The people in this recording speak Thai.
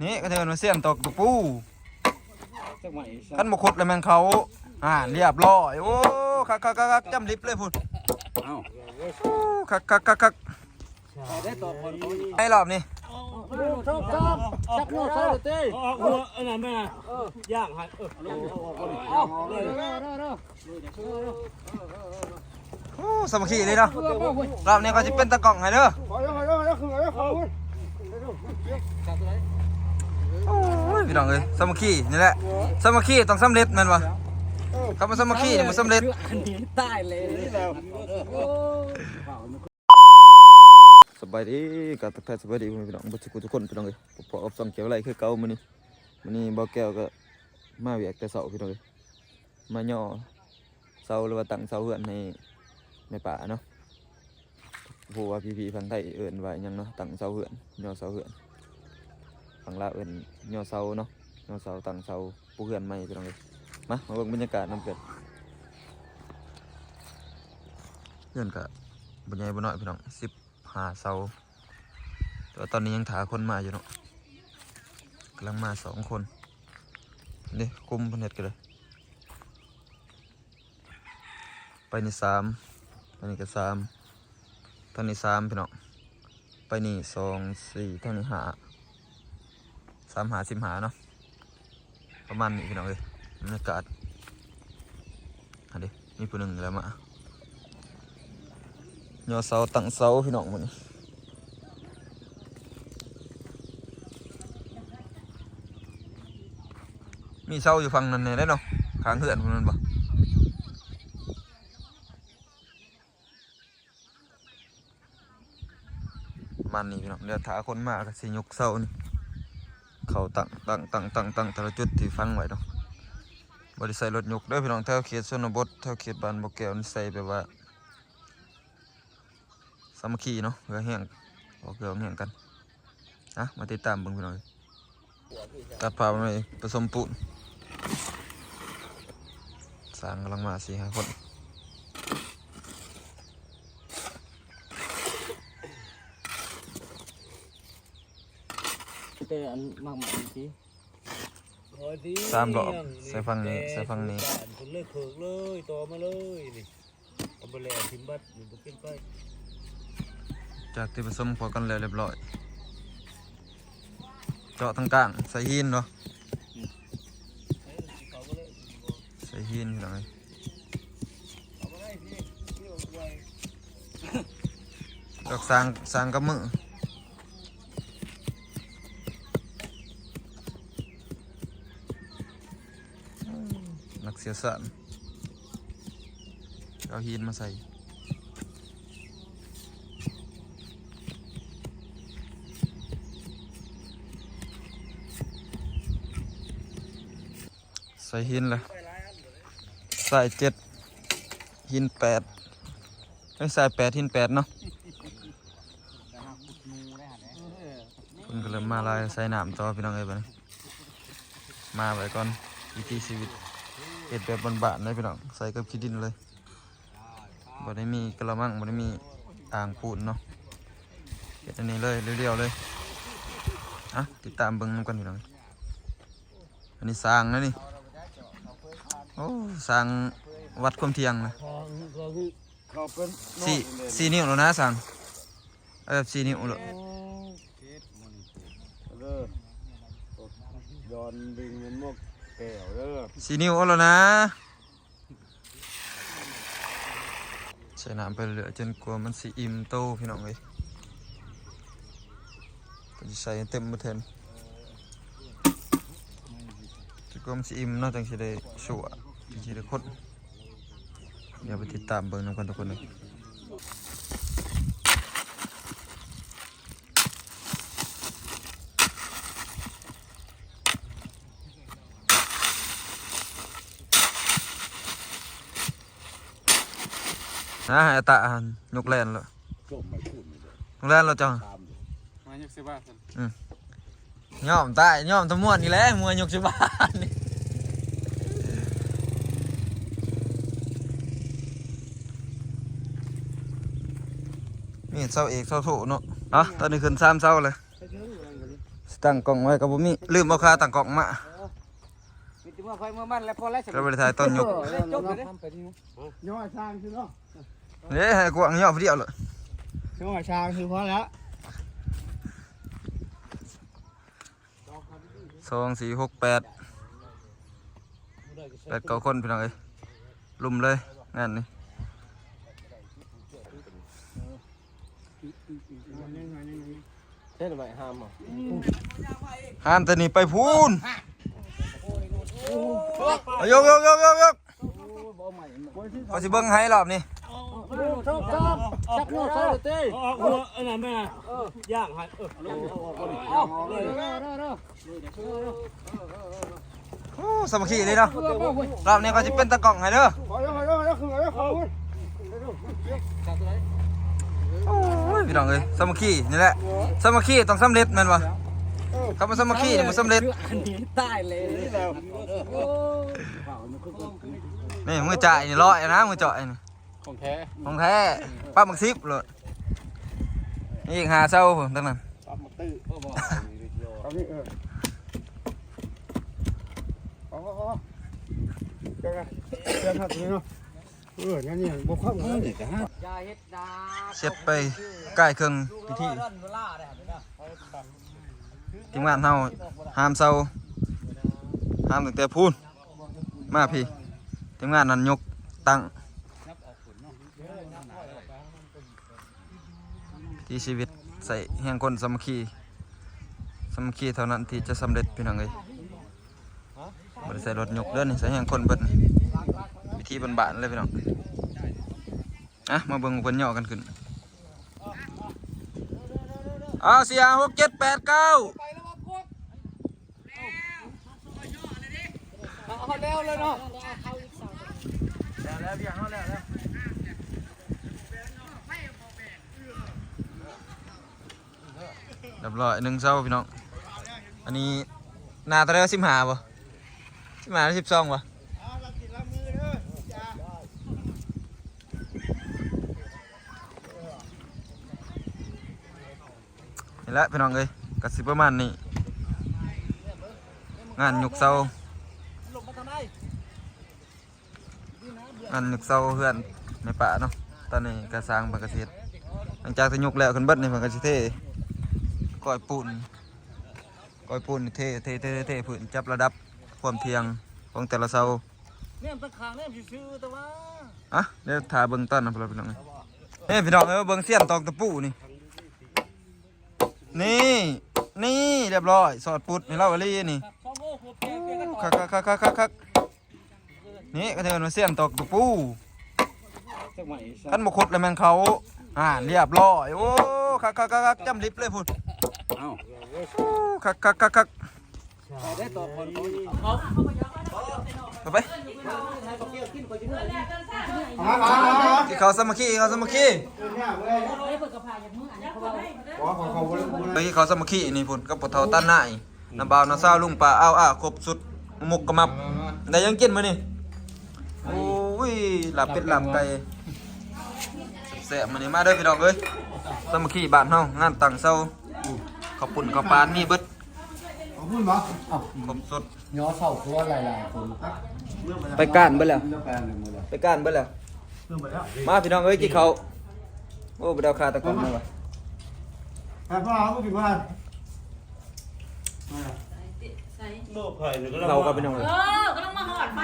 นี่ก็เดินมาเสี่ยงตกตะปูขั้นบุคุดเลยแมงเขาเรียบร้อยโอ้คักจำลิบเลยพูดคักไอ้รอบนี้จับโน้ตเลยเต้อันนั้นแม่ย่างหันสมัครเลยเนาะรอบนี้ก็จะเป็นตะกล่องให้เด้อพี่น้องเอ้ยสมัครนี่แหละสมัครต้องสำเร็จแม่นบ่คำว่าสมัครเนี่ยมันสำเร็จตายเลยสบายดีกับทักทายสบายดีพี่น้องบุตรทุกคนพี่น้องเอ้ยพอส่องเกี่ยวอะไรคือเก่ามื้อนี้บ่แก้วก็มาเวียกแต่เช้าพี่น้องเอ้ยมาย่อเสาหรือว่าตั้งเสาเฮือนในป่าเนาะผู้ว่าพี่ๆฝั่งไทยเอิ้นว่าหยังเนาะตั้งเสาเฮือนย่อเสาเฮือนฝั่งลาวเอิ้นย่อเสาเนาะย่อเสาตั้งเสาปูเฮือนใหม่พี่น้องเอ้ยมาเบิ่งบรรยากาศนำกันเฮือนก็บ่ใหญ่บ่น้อยพี่น้อง15เสาแต่ว่าตอนนี้ยังถาคนมาอยู่เนาะกำลังมา2คนนี่คุมเพิ่นเฮ็ดกันเลยไปนี่3ไปนี่ก็3ทางนี้3พี่น้องไปนี่2 4ทางนี้5 3 5 15เนาะประมาณนี้พี่น้องเอ้ยบรรยากาศดิมีผู้หนึ่งแล้วมาย่อเสาตั้งเสาพี่น้องมื้อนี้มีเสาอยู่ฝั่งนั้นแน่ได้เนาะข้างเฮือนพุ่นนั่นบ่มันนี่พี่น้องเดี๋ยวถ้าคนมาก็สิยกเสานี่เขาตั้งแต่ละจุดที่ฟังไว้เนาะบ่ได้ใส่รถยกเด้อพี่น้องแถวเขตชนบทแถวเขตบ้านบ่แก้วนี่ใส่แบบว่าสามัคคีเนาะเพื่อแห้งบ่เกี่ยวแห้งกันมาติดตามเบิ่งพี่น้องตัดภาพไปผสมปูนสร้างกำลังมา4-5 คนแต่อันมากมายสิ3 รอบใส่ฝั่งนี้ผมเลยเขิกเลยต่อมาเลยนี่เอาไปแล้วทิมบัดมันบ่เป็นไปจากที่ผสมพอกันแล้วเรียบร้อยเจาะทางกลางใส่หินเนาะใส่หินพี่น้องเอ้ยดอกสร้างกับมือนักเสียสารเอาหินมาใส่หินเลยใส่7หิน8ไม่ใส่8หิน8เนาะคุณก็เริ่มมาลายใส่น้ำต่อพี่น้องเอ้ยไปมาไว้ก่อนวิถีชีวิตเฮ็ดแบบบ้านๆเลยพี่น้องใส่กับขี้ดินเลยบ่ได้มีกระมังบ่ได้มีอ่างปูนเนาะเฮ็ดอันนี้เลยเรียวๆเลยติดตามเบิ่งนำกันพี่น้องอันนี้สร้างนะนี่โอ้สร้างวัดความเที่ยงนะ4 นิ้วแล้วนะสร้างแบบ4 นิ้วแล้วย้อนดึงเงินมกแก้วเด้อ4 นิ้วแล้วนะใส่น้ำไปเรื่อยจนกว่ามันสิอิ่มโตพี่น้องเอ้ยก็จะใส่เต็มหมดเทนก็มันสิอิ่มเนาะจังสิได้ชั่วจังสิได้คดเดี๋ยวไปติดตามเบิ่งนำกันทุกคนเลยให้ตายกแลนแล้วยกแลนแล้วจังมายกสิบ้าย่อมตายย่อมตะม่วนนี่แหละมวยยกสิบ้านนี่นี่เสาเอกเสาโถเนาะตอนนี้ขึ้น3 เสาเลย ตั้งกล่องไว้กับบ่มีลืมเอาคาตั้งกล่องมา มีแต่เมื่อไฟเมื่อมันแล้วพอแล้ว ก็บ่ได้ถ่ายต้นยก จบเลย ย่อช้างคือเนาะ เด้ให้กวางย่อผู้เดียวเลย ย่อช้างคือพอแล้ว 2 4 6 8 8 9คนพี่น้องเอ้ยลุมเลยงานนี้ เท่าไหร่ห้ามอ่ะ ห้ามแต่นี่ไปพูนเอายกเขาสิเบิ่งให้รอบนี้ จับโน่ใส่เต้ อันนั้นแม่ย่างให้ โอ้สามัคคีเลยเนาะรอบนี้เขาสิเป็นตะกล่องให้เด้อ ขอคือขอ โอ้ยพี่น้องเอ้ยสามัคคีนี่แหละสามัคคีต้องสำเร็จแม่นบ่คำว่าสามัคคีนี่มันสำเร็จ อันนี้ตายเลยนี่แล้ว นี่มือจ่ายนี่ร้อยนะมือจ่อยนี่ ของแท้ ของแท้ป้าบักซิบเลยนี่อีกหาเศร้าผมตั้งนั้น ปั๊บมาตื้อเอานี่เอาเจ้าครับนี่เนาะงั้นนี่บ่ครบเลยจ้ะฮะ ยาเฮ็ดดา เสร็จไปใกล้เครื่องพิธีทีมงานเฮาห้ามเศร้าห้ามตั้งแต่พูนมาพี่ทีมงานนั้นยกตั้งที่ชีวิตใส่แห่งคนสามัคคีเท่านั้นที่จะสำเร็จพี่น้องเอ้ยบ่ได้ใส่รถยกเด้อนี่ใส่แห่งคนเบิดวิธีบ้านๆเลยพี่น้องอ่ะมาเบิ่งเพิ่นย่อกันขึ้นเอา4 5 6 7 8 9 เอาแล้วเลยเนาะ แล้วเบียงเขาแล้วเรียบร้อย1เช้าพี่น้องอันนี้นาตะเด้อ15บ่15หรือ12บ่นี่แหละพี่น้องเอ้ยก็สิประมาณนี้งานยกเสางานยกเสาเพื่อนในป่าเนาะตอนนี้ก็สร้างบังกะเทศหลังจากที่ยกแล้วขึ้นเบิดนี่มันก็สิเทก้อยปูนเทพื้นจับระดับความเทียงของแต่ละเสา เนี่ยตะขางเนี่ยซื่อแต่ว่า อ่ะเดี๋ยวถ่าเบิ่งต้นนะพี่น้องนี่พี่น้องเอ้ยเบิ่งเสี้ยนตอกตะปูนี่นี่เรียบร้อยสอดปุดนี่เล่าไปเลยนี่ ช่องโอ้หัวเปียกเปียกกันออก คักนี่ก็เทินมาเสี้ยนตอกตะปู จังไหว ขั้นบกขุดเลยแมงเขาเรียบร้อยโอ้คักจำลิบเลยพุ่น เอ้า คัก ได้ต่อคนเขา ไปที่เขาสามัคคีไปที่เขาสามัคคีนี่พุ่นกับปะเทาต้านหน้าน้ำบ่าวน้ำซ่าลุงป่าเอาครบสุดมุกกระมับได้ยังกินมื้อนี่โอ้ยหลับเป็ดหลับไก่แซ่บมื้อนี้มาเด้อพี่น้องเอ้ยสามัคคีบ้านเฮางานตั้งเซาข้าวปุ่นข้าวปานมีเบิด เอาพูดบ่ ครบสุด ย้อเข่าตัวหลายๆคน ไปก้านเบิดแล้ว เลือกแปลงเลยมื้อละ ไปก้านเบิดแล้วมาพี่น้องเอ้ยกินข้าวโอ้บ่ได้เอาคาตะกอนมาว่ะ พ่อเอาผู้ผิดว่า โลกไข่เนี่ยก็ เราก็พี่น้องเอ้ย ก็ต้องมาหอดไป